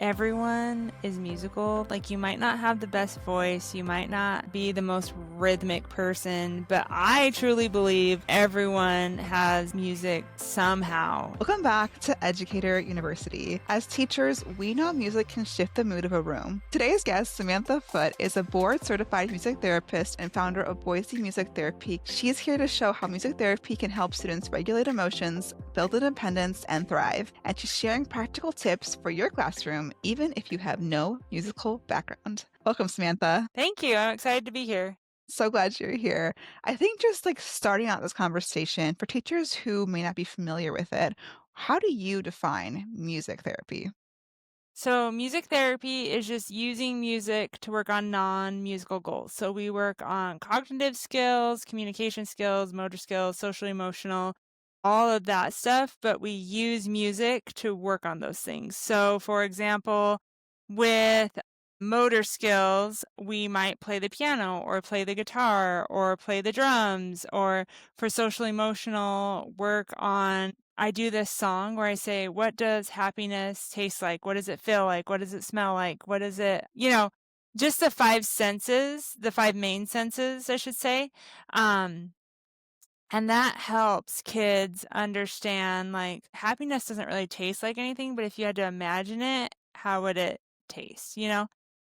everyone is musical. Like, you might not have the best voice, you might not be the most rhythmic person, but I truly believe everyone has music somehow. Welcome back to Educator University. As teachers, we know music can shift the mood of a room. Today's guest, Samantha Foote, is a board-certified music therapist and founder of Boise Music Therapy. She's here to show how music therapy can help students regulate emotions, build independence, and thrive. And she's sharing practical tips for your classroom, even if you have no musical background. Welcome, Samantha. Thank you. I'm excited to be here. So glad you're here. I think just like starting out this conversation for teachers who may not be familiar with it, how do you define music therapy? So, music therapy is just using music to work on non-musical goals. So, we work on cognitive skills, communication skills, motor skills, social emotional, all of that stuff, but we use music to work on those things. So, for example, with motor skills, we might play the piano or play the guitar or play the drums, or for social emotional, work on I do this song where I say, "What does happiness taste like? What does it feel like? What does it smell like? What is it?" Just the 5 senses, the 5 main senses, I should say. Um, and that helps kids understand, like, happiness doesn't really taste like anything, but if you had to imagine it, how would it taste, you know?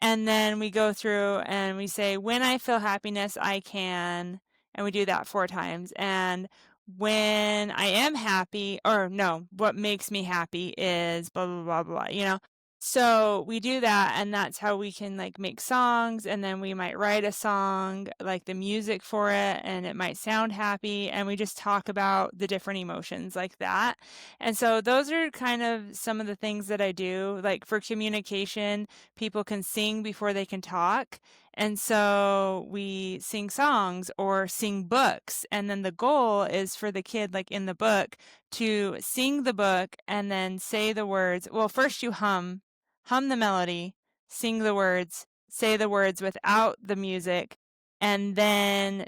And then we go through and we say, "When I feel happiness, I can," and we do that 4 times. And when I am happy, or no, what makes me happy is blah, blah, blah, blah. So we do that, and that's how we can like make songs. And then we might write a song, like the music for it, and it might sound happy. And we just talk about the different emotions like that. And so those are kind of some of the things that I do. Like for communication, people can sing before they can talk. And so we sing songs or sing books. And then the goal is for the kid, like in the book, to sing the book and then say the words. Well, first you hum the melody, sing the words, say the words without the music, and then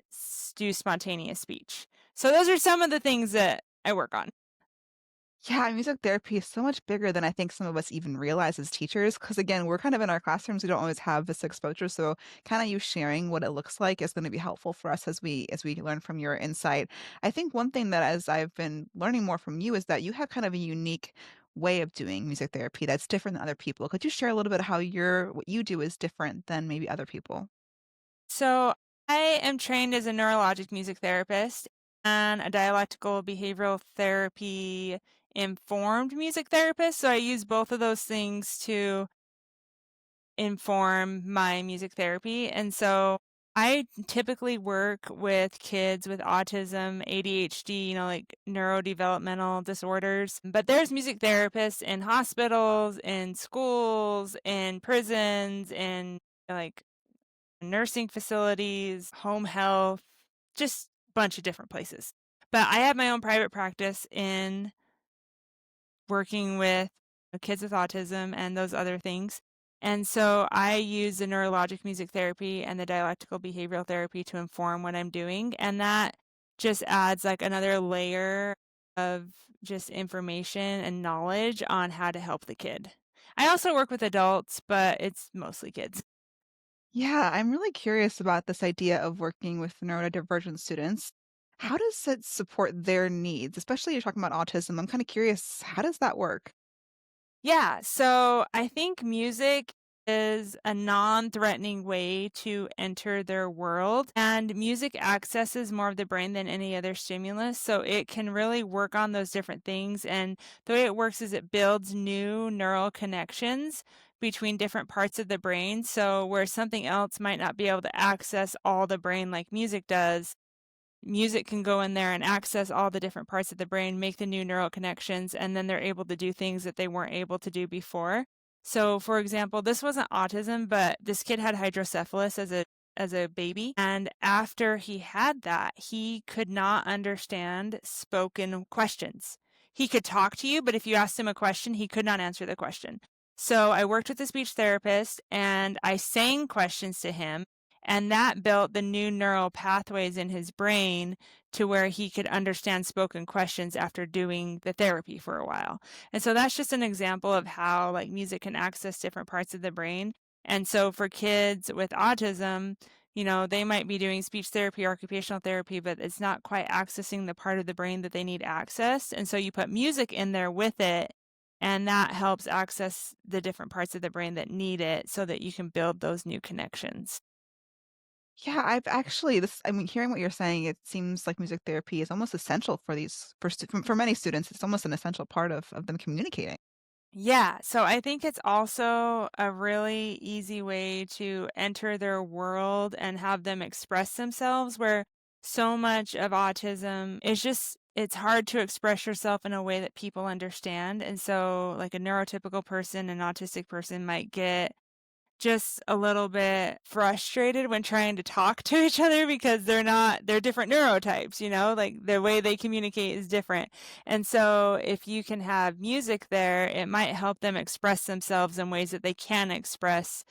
do spontaneous speech. So those are some of the things that I work on. Yeah, music therapy is so much bigger than I think some of us even realize as teachers. Because again, we're kind of in our classrooms, we don't always have this exposure. So kind of you sharing what it looks like is going to be helpful for us as we learn from your insight. I think one thing that as I've been learning more from you is that you have kind of a unique way of doing music therapy that's different than other people. Could you share a little bit how what you do is different than maybe other people? So I am trained as a neurologic music therapist and a dialectical behavioral therapy informed music therapist. So I use both of those things to inform my music therapy. And so I typically work with kids with autism, ADHD, like neurodevelopmental disorders. But there's music therapists in hospitals, in schools, in prisons, in like nursing facilities, home health, just a bunch of different places. But I have my own private practice in working with kids with autism and those other things. And so I use the neurologic music therapy and the dialectical behavioral therapy to inform what I'm doing. And that just adds like another layer of just information and knowledge on how to help the kid. I also work with adults, but it's mostly kids. Yeah, I'm really curious about this idea of working with neurodivergent students. How does it support their needs? Especially you're talking about autism. I'm kind of curious, how does that work? Yeah, so I think music is a non-threatening way to enter their world, and music accesses more of the brain than any other stimulus, so it can really work on those different things. And the way it works is it builds new neural connections between different parts of the brain. So where something else might not be able to access all the brain like music does, music can go in there and access all the different parts of the brain, make the new neural connections, and then they're able to do things that they weren't able to do before. So, for example, this wasn't autism, but this kid had hydrocephalus as a baby, and after he had that, he could not understand spoken questions. He could talk to you, but if you asked him a question, he could not answer the question. So, I worked with a speech therapist and I sang questions to him, and that built the new neural pathways in his brain to where he could understand spoken questions after doing the therapy for a while. And so that's just an example of how like music can access different parts of the brain. And so for kids with autism, they might be doing speech therapy, occupational therapy, but it's not quite accessing the part of the brain that they need access. And so you put music in there with it, and that helps access the different parts of the brain that need it so that you can build those new connections. Yeah, I've actually I mean, hearing what you're saying, it seems like music therapy is almost essential for these for many students, it's almost an essential part of them communicating. Yeah, so I think it's also a really easy way to enter their world and have them express themselves where so much of autism is just it's hard to express yourself in a way that people understand. And so like a neurotypical person, an autistic person might get just a little bit frustrated when trying to talk to each other because they're different neurotypes, like the way they communicate is different. And so if you can have music there, it might help them express themselves in ways that they can express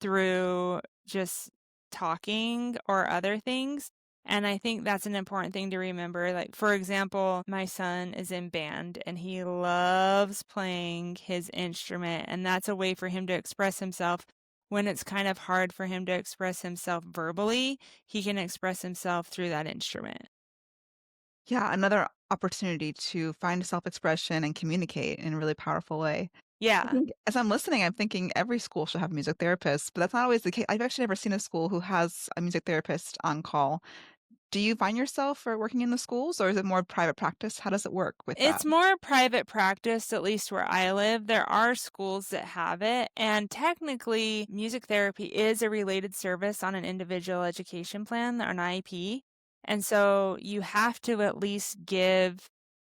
through just talking or other things. And I think that's an important thing to remember. Like, for example, my son is in band and he loves playing his instrument, and that's a way for him to express himself. When it's kind of hard for him to express himself verbally, he can express himself through that instrument. Yeah, another opportunity to find self-expression and communicate in a really powerful way. I Yeah. think as I'm listening, I'm thinking every school should have a music therapist, but that's not always the case. I've actually never seen a school who has a music therapist on call. Do you find yourself working in the schools, or is it more private practice? How does it work with that? It's more private practice, at least where I live. There are schools that have it, and technically, music therapy is a related service on an individual education plan or an IEP. And so you have to at least give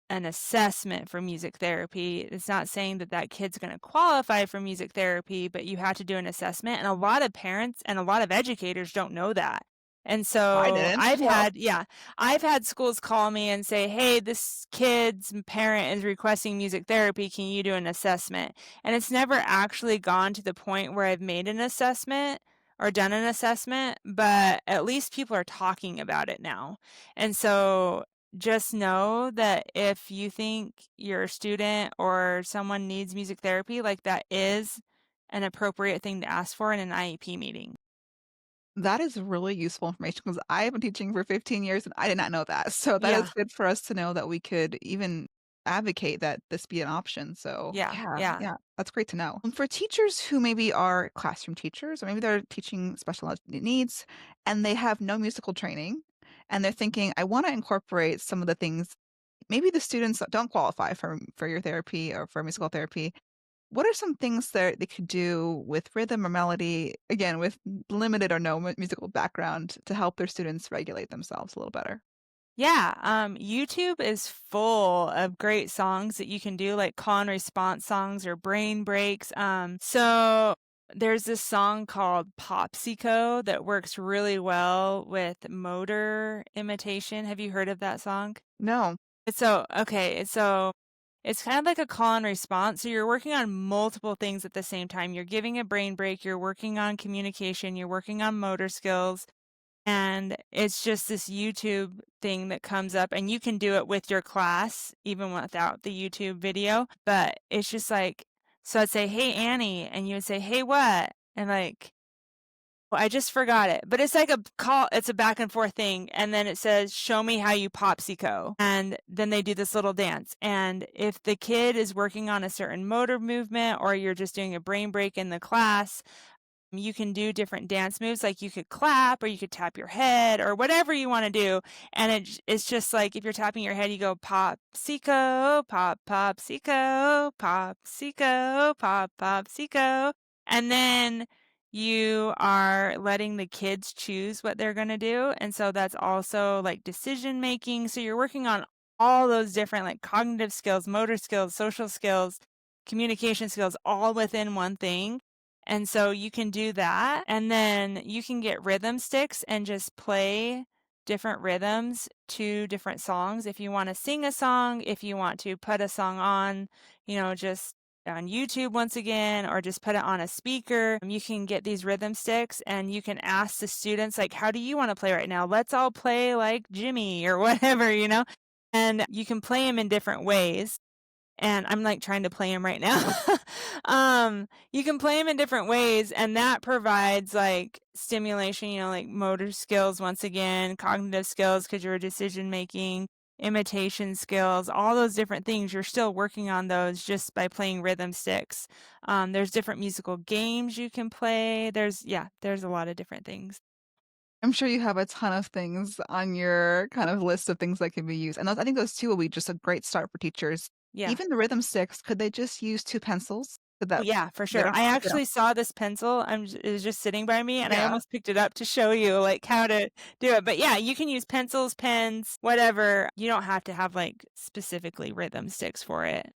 an assessment for music therapy. It's not saying that that kid's going to qualify for music therapy, but you have to do an assessment. And a lot of parents and a lot of educators don't know that. And I so didn't. Well, I've had schools call me and say, "Hey, this kid's parent is requesting music therapy. Can you do an assessment?" And it's never actually gone to the point where I've made an assessment or done an assessment, but at least people are talking about it now. And so just know that if you think your student or someone needs music therapy, like that is an appropriate thing to ask for in an IEP meeting. that is really useful information because I have been teaching for 15 years and I did not know that. So that is Yeah, good for us to know that we could even advocate that this be an option. So yeah, yeah, yeah. yeah, that's great to know. For teachers who maybe are classroom teachers or maybe they're teaching needs and they have no musical training and they're thinking, I want to incorporate some of the things maybe the students that don't qualify for your therapy or for musical therapy. What are some things that they could do with rhythm or melody, again, with limited or no musical background to help their students regulate themselves a little better? Yeah, YouTube is full of great songs that you can do, like call and response songs or brain breaks. So there's this song called Popsico that works really well with motor imitation. Have you heard of that song? No. So it's kind of like a call and response. So you're working on multiple things at the same time. You're giving a brain break, you're working on communication, you're working on motor skills, and it's just this YouTube thing that comes up, and you can do it with your class even without the YouTube video. But it's just like, so I'd say, "Hey, Annie," and you would say, "Hey, what?" And like, well, I just forgot it, but it's like a call it's a back and forth thing, and then it says, "Show me how you popsico," and then they do this little dance, and if the kid is working on a certain motor movement or you're just doing a brain break in the class, you can do different dance moves, like you could clap or you could tap your head or whatever you wanna do, and it's just like if you're tapping your head, you go "Pop-sico, pop, pop-sico, pop-sico, pop, pop-sico," and then you are letting the kids choose what they're gonna do, and so that's also, like, decision making, so you're working on all those different, like, cognitive skills, motor skills, social skills, communication skills, all within one thing. And so you can do that, and then you can get rhythm sticks and just play different rhythms to different songs. If you wanna sing a song, if you want to put a song on, just on YouTube once again, or just put it on a speaker. You can get these rhythm sticks and you can ask the students, like, how do you want to play right now? Let's all play like Jimmy or whatever, you know? And you can play them in different ways. And I'm, like, trying to play them right now. You can play them in different ways, and that provides, like, stimulation, like, motor skills once again, cognitive skills because 'cause you're decision making, imitation skills, all those different things, you're still working on those just by playing rhythm sticks. There's different musical games you can play. There's a lot of different things. I'm sure you have a ton of things on your kind of list of things that can be used, and those I think those 2 will be just a great start for teachers. Yeah. Even the rhythm sticks, could they just use 2 pencils? Could Oh, that yeah, for they sure. don't I they don't actually saw this pencil, it was just sitting by me, and I yeah. almost picked it up to show you, like, how to do it, but yeah, you can use pencils, pens, whatever. You don't have to have, like, specifically rhythm sticks for it.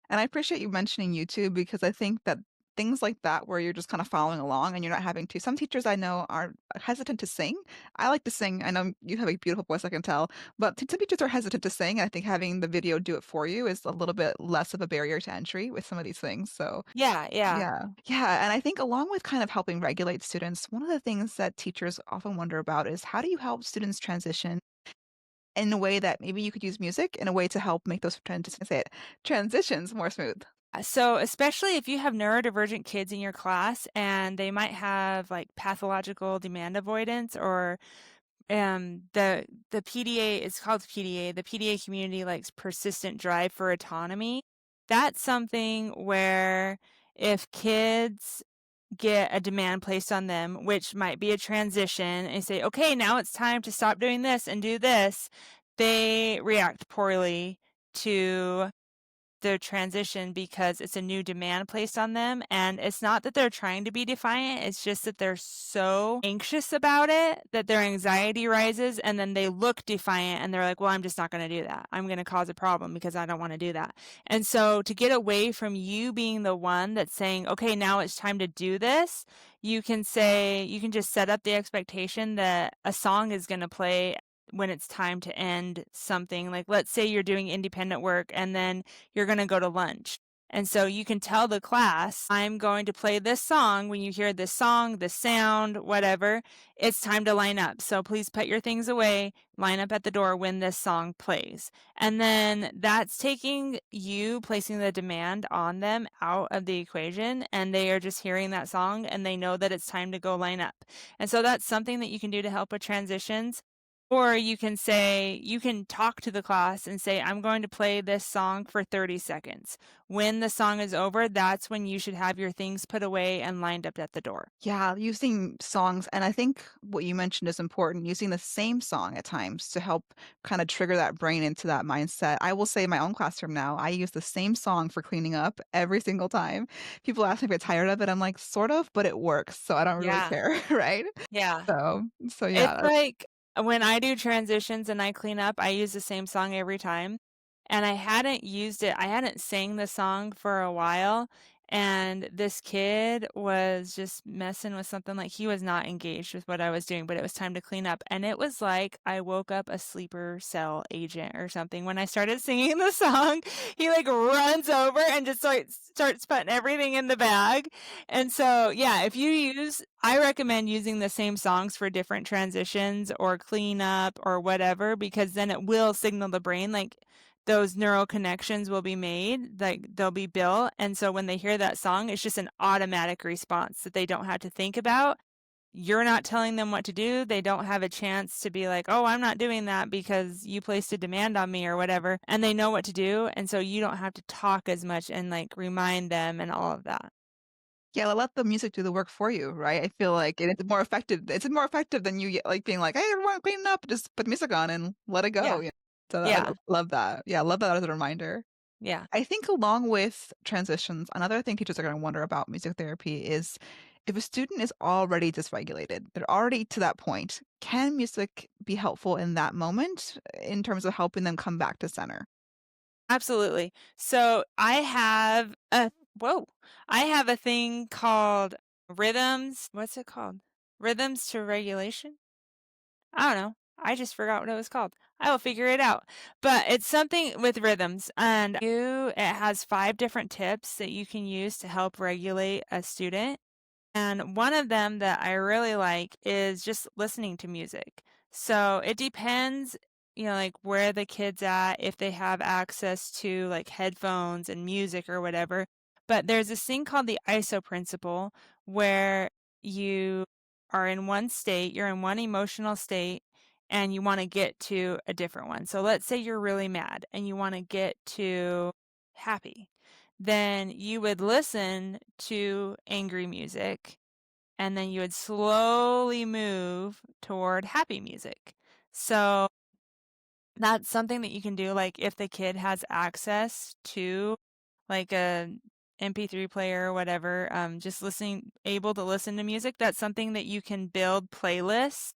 And I appreciate you mentioning YouTube because I think that things like that where you're just kind of following along and you're not having to some teachers I know are hesitant to sing. I like to sing. I know you have a beautiful voice, I can tell, but some teachers are hesitant to sing. I think having the video do it for you is a little bit less of a barrier to entry with some of these things. So Yeah, yeah. yeah. Yeah, and I think along with kind of helping regulate students, one of the things that teachers often wonder about is how do you help students transition in a way that maybe you could use music in a way to help make those say it, transitions more smooth? So, especially if you have neurodivergent kids in your class and they might have, like, pathological demand avoidance or the PDA it's called PDA. The PDA community likes persistent drive for autonomy. That's something where if kids get a demand placed on them, which might be a transition, and say, okay, now it's time to stop doing this and do this, they react poorly to their transition because it's a new demand placed on them, and it's not that they're trying to be defiant, it's just that they're so anxious about it that their anxiety rises, and then they look defiant, and they're like, "Well, I'm just not gonna do that. I'm gonna cause a problem because I don't wanna do that." And so to get away from you being the one that's saying, "Okay, now it's time to do this," you can just set up the expectation that a song is gonna play when it's time to end something. Like, let's say you're doing independent work and then you're gonna go to lunch. And so you can tell the class, I'm going to play this song. When you hear this song, the sound, whatever, it's time to line up. So please put your things away, line up at the door when this song plays. And then that's taking you placing the demand on them out of the equation. And they are just hearing that song and they know that it's time to go line up. And so that's something that you can do to help with transitions. Or you can talk to the class and say, I'm going to play this song for 30 seconds. When the song is over, that's when you should have your things put away and lined up at the door. Yeah, using songs, and I think what you mentioned is important, using the same song at times to help kinda trigger that brain into that mindset. I will say in my own classroom now, I use the same song for cleaning up every single time. People ask me if I'm tired of it, I'm like, "Sort of, but it works, so I don't really Yeah, care," right? yeah. So It's yeah, like when I do transitions and I clean up, I use the same song every time, and I hadn't sang the song for a while, and this kid was just messing with something, like, he was not engaged with what I was doing, but it was time to clean up, and it was like I woke up a sleeper cell agent or something. When I started singing the song, he, like, runs over and just, like, starts putting everything in the bag, and so, yeah, if you use I recommend using the same songs for different transitions or cleanup or whatever, because then it will signal the brain, like, those neural connections will be made, like, they'll be built, and so when they hear that song, it's just an automatic response that they don't have to think about. You're not telling them what to do, they don't have a chance to be like, "Oh, I'm not doing that because you placed a demand on me," or whatever, and they know what to do, and so you don't have to talk as much and, like, remind them and all of that. yeah, let the music do the work for you, right? I feel like it's more effective than you, like, being like, "Hey, everyone clean up," just put music on and let it go, Yeah. yeah. So I Yeah. love that. Yeah, I love that as a reminder. Yeah. I think along with transitions, another thing teachers are going to wonder about music therapy is if a student is already dysregulated, they're already to that point, can music be helpful in that moment in terms of helping them come back to center? Absolutely. So whoa, I have a thing called rhythms. What's it called? Rhythms to regulation? I don't know. I just forgot what it was called. I will figure it out. But it's something with rhythms, and it has 5 different tips that you can use to help regulate a student. And one of them that I really like is just listening to music. So it depends, like where the kid's at, if they have access to like headphones and music or whatever. But there's this thing called the ISO principle where you are in one state, you're in one emotional state, and you want to get to a different one. So let's say you're really mad and you want to get to happy. Then you would listen to angry music and then you would slowly move toward happy music. So that's something that you can do, like, if the kid has access to, like, a MP3 player or whatever, just able to listen to music, that's something that you can build playlists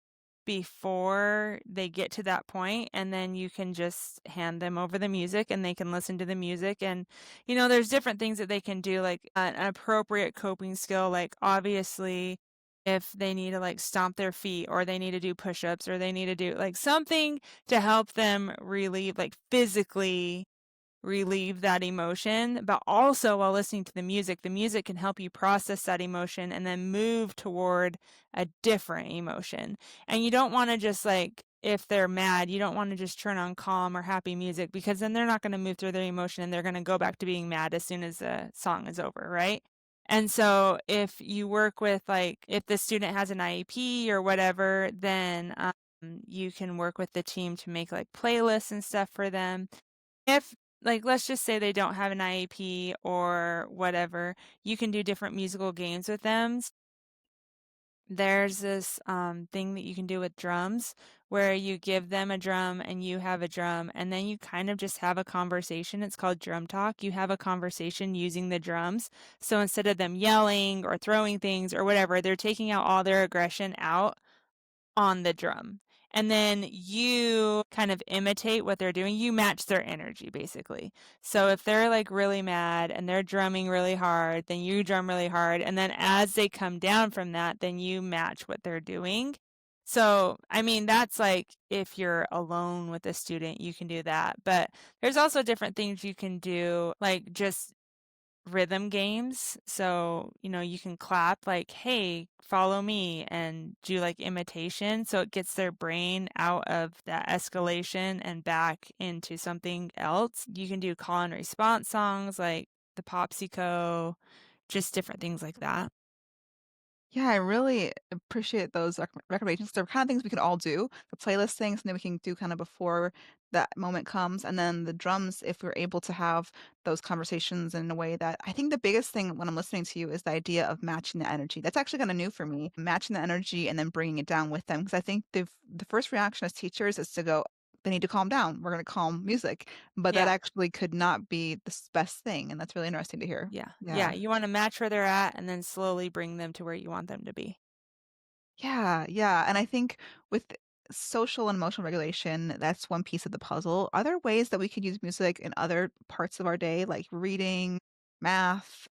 before they get to that point, and then you can just hand them over the music, and they can listen to the music, and, there's different things that they can do, like, an appropriate coping skill, like, obviously, if they need to, like, stomp their feet, or they need to do push-ups, or they need to do, like, something to help them relieve, like, physically relieve that emotion, but also while listening to the music can help you process that emotion and then move toward a different emotion. And you don't want to just like, if they're mad, you don't want to just turn on calm or happy music because then they're not going to move through their emotion and they're going to go back to being mad as soon as the song is over, right? And so if you work with like, if the student has an IEP or whatever, then you can work with the team to make like playlists and stuff for them if like, let's just say they don't have an IEP or whatever, you can do different musical games with them. There's this, thing that you can do with drums where you give them a drum and you have a drum, and then you kind of just have a conversation. It's called drum talk. You have a conversation using the drums. So instead of them yelling or throwing things or whatever, they're taking out all their aggression out on the drum. And then you kind of imitate what they're doing. You match their energy, basically. So if they're like really mad and they're drumming really hard, then you drum really hard. And then as they come down from that, then you match what they're doing. So, I mean, that's like if you're alone with a student, you can do that. But there's also different things you can do, like just rhythm games. So, you can clap like, hey, follow me and do like imitation. So it gets their brain out of that escalation and back into something else. You can do call and response songs like the Popsico, just different things like that. Yeah, I really appreciate those recommendations. They're kind of things we could all do. The playlist things, and then we can do kind of before that moment comes. And then the drums, if we're able to have those conversations in a way that I think the biggest thing when I'm listening to you is the idea of matching the energy. That's actually kind of new for me, matching the energy and then bringing it down with them. Because I think the first reaction as teachers is to go, they need to calm down. We're going to calm music. But that Yeah. actually could not be the best thing. And that's really interesting to hear. Yeah. Yeah. Yeah. You want to match where they're at and then slowly bring them to where you want them to be. Yeah, yeah, and I think with social and emotional regulation, that's one piece of the puzzle. Are there ways that we could use music in other parts of our day, like reading, math,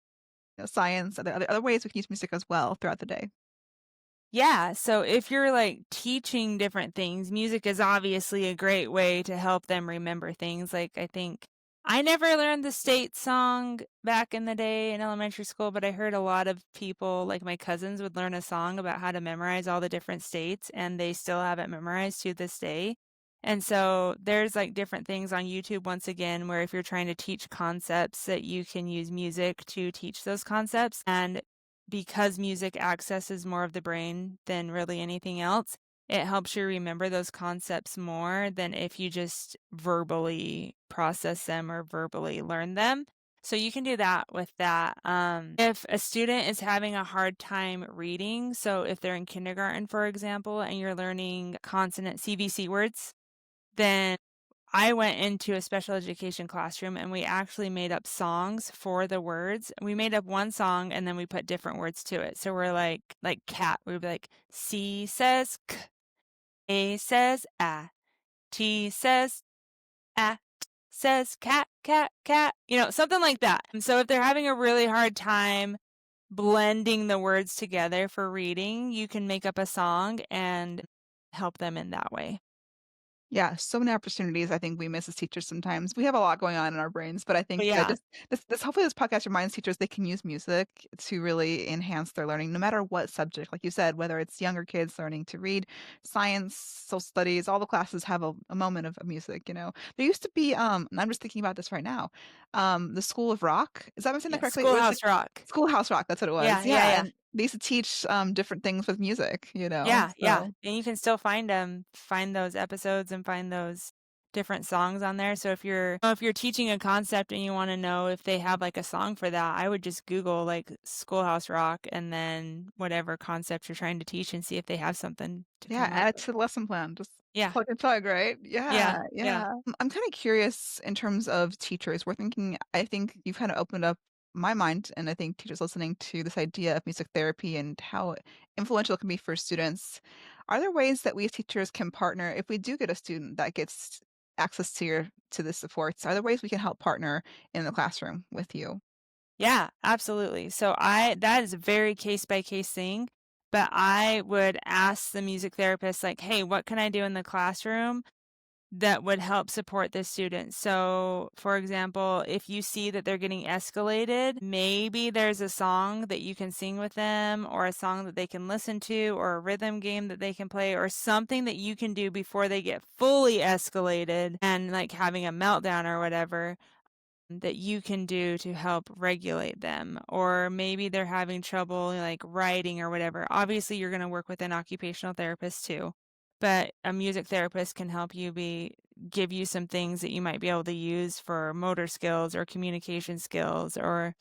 science? Are there other ways we can use music as well throughout the day? Yeah, so if you're like teaching different things, music is obviously a great way to help them remember things. Like, I think I never learned the state song back in the day in elementary school, but I heard a lot of people, like my cousins, would learn a song about how to memorize all the different states, and they still have it memorized to this day. And so there's like different things on YouTube, once again, where if you're trying to teach concepts, that you can use music to teach those concepts. And because music accesses more of the brain than really anything else, it helps you remember those concepts more than if you just verbally process them or verbally learn them. So you can do that with that. If a student is having a hard time reading, so if they're in kindergarten, for example, and you're learning consonant CVC words, then I went into a special education classroom and we actually made up songs for the words. We made up one song and then we put different words to it. So we're like cat. We'd be like C says k, A says ah, T says ah, says cat, cat, cat. Something like that. And so if they're having a really hard time blending the words together for reading, you can make up a song and help them in that way. Yeah, so many opportunities I think we miss as teachers sometimes. We have a lot going on in our brains, but I But think that yeah. just this hopefully this podcast reminds teachers they can use music to really enhance their learning no matter what subject. Like you said, whether it's younger kids learning to read, science, social studies, all the classes have a moment of music, you know. There used to be, and I'm just thinking about this right now, the School of Rock. Is that am I saying that Yeah, correctly? It was like Schoolhouse Rock. Schoolhouse Rock, that's what it was. Yeah, yeah, Yeah, yeah. and they used to teach, different things with music, you know, Yeah, yeah, so and you can still find those episodes and find those different songs on there, so if you're teaching a concept and you wanna know if they have, like, a song for that, I would just Google, like, Schoolhouse Rock and then whatever concept you're trying to teach and see if they have something to yeah, come up add it with. to the lesson plan, just Yeah, plug and chug, right? yeah, Yeah, yeah. yeah. I'm kinda curious in terms of teachers. We're thinking I think you've kinda opened up my mind, and I think teachers listening to this idea of music therapy and how influential it can be for students. Are there ways that we as teachers can partner if we do get a student that gets access to the supports? Are there ways we can help partner in the classroom with you? Yeah, absolutely. So I that is a very case by case thing, but I would ask the music therapist like, "Hey, what can I do in the classroom that would help support this student?" So, for example, if you see that they're getting escalated, maybe there's a song that you can sing with them or a song that they can listen to or a rhythm game that they can play or something that you can do before they get fully escalated and like having a meltdown or whatever that you can do to help regulate them. Or maybe they're having trouble like writing or whatever. Obviously, you're going to work with an occupational therapist too, but a music therapist can help you be give you some things that you might be able to use for motor skills or communication skills or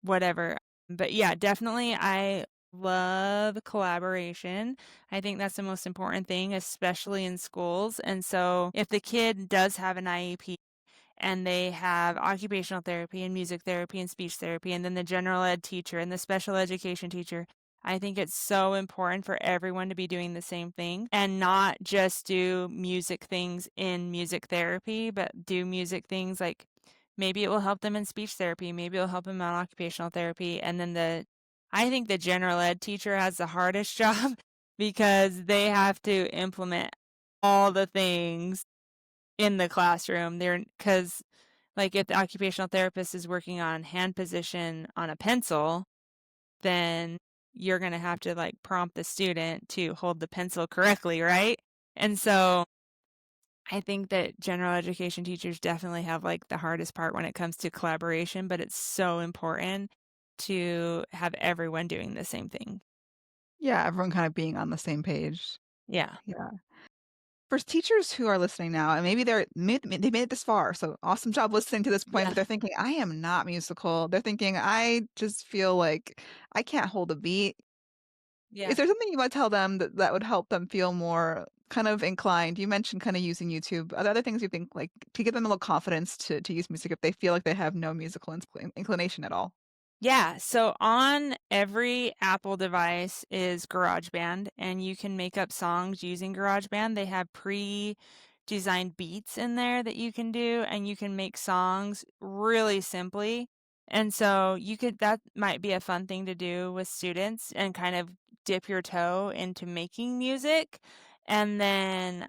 whatever. But yeah, definitely I love collaboration. I think that's the most important thing, especially in schools. And so if the kid does have an IEP and they have occupational therapy and music therapy and speech therapy, and then the general ed teacher and the special education teacher. I think it's so important for everyone to be doing the same thing and not just do music things in music therapy, but do music things like maybe it will help them in speech therapy, maybe it'll help them in occupational therapy. And then I think the general ed teacher has the hardest job because they have to implement all the things in the classroom. They're because like, if the occupational therapist is working on hand position on a pencil, then you're gonna have to, like, prompt the student to hold the pencil correctly, right? And so, I think that general education teachers definitely have, like, the hardest part when it comes to collaboration, but it's so important to have everyone doing the same thing. Yeah, everyone kind of being on the same page. Yeah. Yeah. For teachers who are listening now, and maybe they made it this far, so awesome job listening to this point, but Yeah. they're thinking, "I am not musical." They're thinking, "I just feel like I can't hold a beat." Is Yeah. there something you might tell them that would help them feel more kind of inclined? You mentioned kinda using YouTube. Are there other things you think, like, to give them a little confidence to use music if they feel like they have no musical inclination at all? Yeah, so on every Apple device is GarageBand, and you can make up songs using GarageBand. They have pre-designed beats in there that you can do, and you can make songs really simply. And so that might be a fun thing to do with students and kind of dip your toe into making music. And then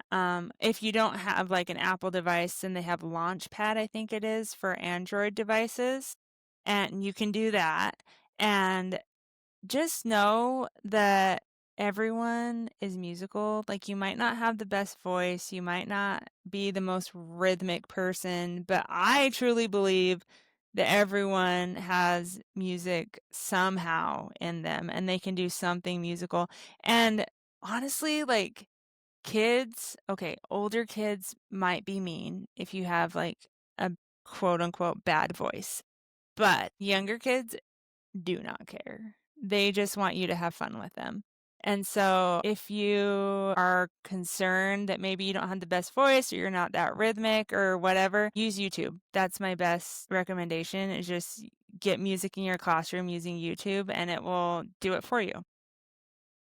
if you don't have like an Apple device, then they have Launchpad, I think it is, for Android devices and you can do that. And just know that everyone is musical. Like, you might not have the best voice, you might not be the most rhythmic person, but I truly believe that everyone has music somehow in them and they can do something musical. And honestly, like, older kids might be mean if you have like a quote unquote bad voice. But younger kids do not care. They just want you to have fun with them. And so if you are concerned that maybe you don't have the best voice or you're not that rhythmic or whatever, use YouTube. That's my best recommendation is just get music in your classroom using YouTube and it will do it for you.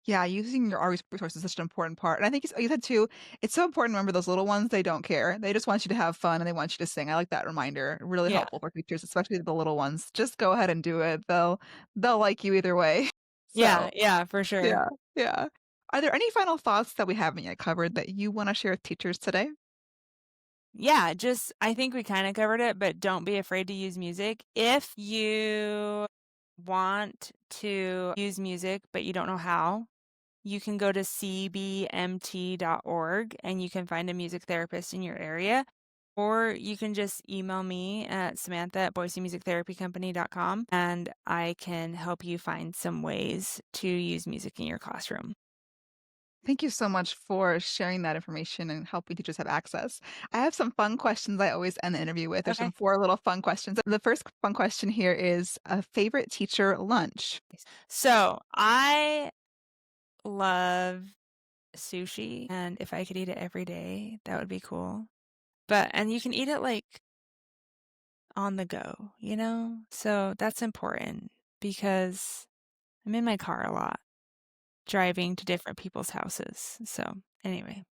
Yeah, using your art resources is such an important part, and I think you said too, it's so important to remember those little ones, they don't care. They just want you to have fun and they want you to sing. I like that reminder. Really Yeah. helpful for teachers, especially the little ones. Just go ahead and do it. They'll like you either way. Yeah, So, yeah, for sure. yeah, yeah. Are there any final thoughts that we haven't yet covered that you wanna share with teachers today? Yeah, just I think we kinda covered it, but don't be afraid to use music. If you want to use music, but you don't know how, you can go to cbmt.org and you can find a music therapist in your area, or you can just email me at samantha@boisemusictherapycompany.com and I can help you find some ways to use music in your classroom. Thank you so much for sharing that information and helping teachers have access. I have some fun questions I always end the interview with. There's some Okay. 4 little fun questions. The first fun question here is a favorite teacher lunch. So I love sushi, and if I could eat it every day, that would be cool. And you can eat it like on the go, you know? So that's important because I'm in my car a lot, driving to different people's houses. So anyway,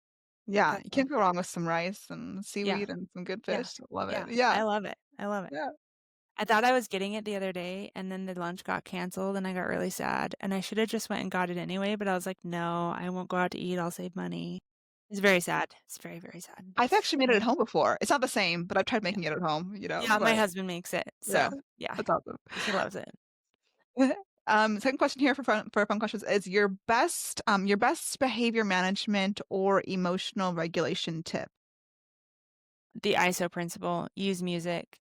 Yeah, that's you all. can't go wrong with some rice and Yeah, seaweed and some good yeah, fish. Love it. yeah. Yeah, I love it. I love it. yeah. I thought I was getting it the other day and then the lunch got canceled and I got really sad and I should have just went and got it anyway, but I was like, no, I won't go out to eat. I'll save money. It's very sad. It's very, very sad. I've actually made it Yeah. at home before. It's not the same, but I've tried Yeah. making it at home, Yeah, my but husband makes it. yeah, So, yeah, that's awesome. he loves it. Second question here for fun questions is your best behavior management or emotional regulation tip? The ISO principle, use music.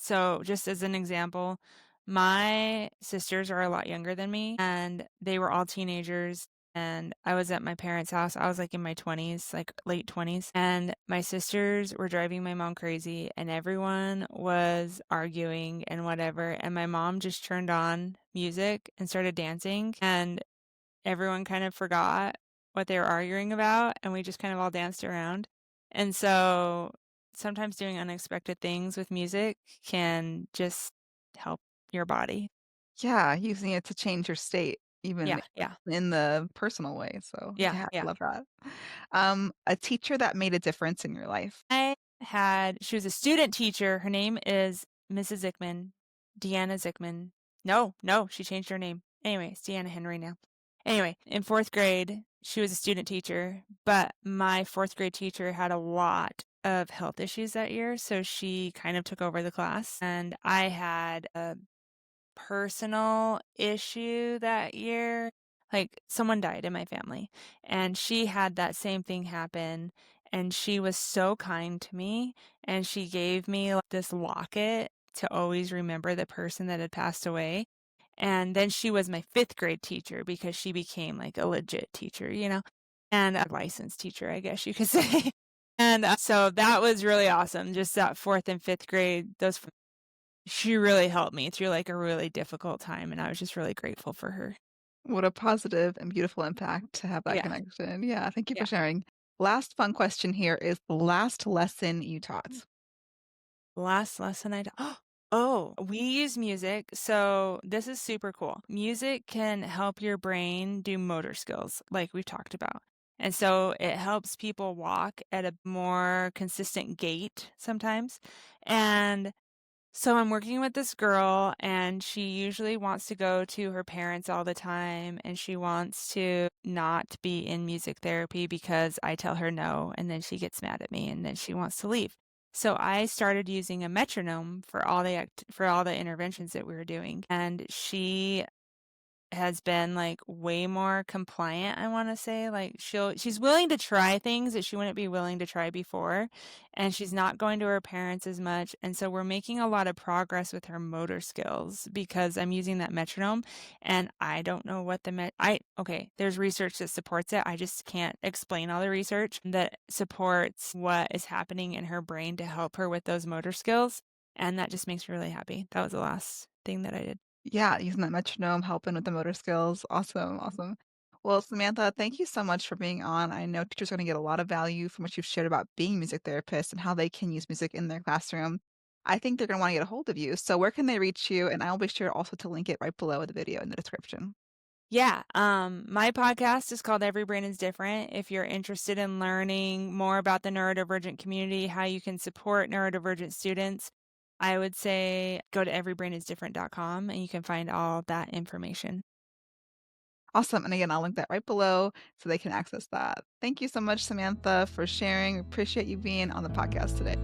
So just as an example, my sisters are a lot younger than me and they were all teenagers and I was at my parents' house. I was like in my 20s, like late 20s, and my sisters were driving my mom crazy and everyone was arguing and whatever, and my mom just turned on music and started dancing and everyone kind of forgot what they were arguing about, and we just kind of all danced around. And so, sometimes doing unexpected things with music can just help your body. Yeah, using it to change your state even Yeah, yeah, in the personal way, so yeah, yeah, I yeah. love that. A teacher that made a difference in your life. She was a student teacher. Her name is Mrs. Zickman, Deanna Zickman. No, no, she changed her name. Anyway, it's Deanna Henry now. Anyway, in 4th grade, she was a student teacher, but my 4th grade teacher had a lot of health issues that year, so she kind of took over the class. And I had a personal issue that year. Like, someone died in my family, and she had that same thing happen, and she was so kind to me, and she gave me, like, this locket to always remember the person that had passed away, and then she was my 5th grade teacher because she became, like, a legit teacher, you know, and a licensed teacher, I guess you could say. And, so that was really awesome, just that 4th and 5th grade, those she really helped me through, like, a really difficult time, and I was just really grateful for her. What a positive and beautiful impact to have that Yeah, connection. Yeah, thank you for yeah. sharing. Last fun question here is the last lesson you taught. Last lesson I Oh, we use music, so this is super cool. Music can help your brain do motor skills, like we've talked about, and so it helps people walk at a more consistent gait sometimes, and so I'm working with this girl, and she usually wants to go to her parents all the time, and she wants to not be in music therapy because I tell her no, and then she gets mad at me, and then she wants to leave. So I started using a metronome for all the interventions that we were doing, and she has been, like, way more compliant, I wanna say, like, she's willing to try things that she wouldn't be willing to try before, and she's not going to her parents as much, and so we're making a lot of progress with her motor skills because I'm using that metronome, and I don't know what the met I okay, there's research that supports it, I just can't explain all the research that supports what is happening in her brain to help her with those motor skills, and that just makes me really happy. That was the last thing that I did. Yeah, using that metronome, helping with the motor skills. Awesome, awesome. Well, Samantha, thank you so much for being on. I know teachers are going to get a lot of value from what you've shared about being music therapists and how they can use music in their classroom. I think they're going to want to get a hold of you. So where can they reach you? And I'll be sure also to link it right below the video in the description. Yeah, my podcast is called Every Brain is Different. If you're interested in learning more about the neurodivergent community, how you can support neurodivergent students, I would say go to everybrainisdifferent.com and you can find all that information. Awesome, and again, I'll link that right below so they can access that. Thank you so much, Samantha, for sharing. Appreciate you being on the podcast today.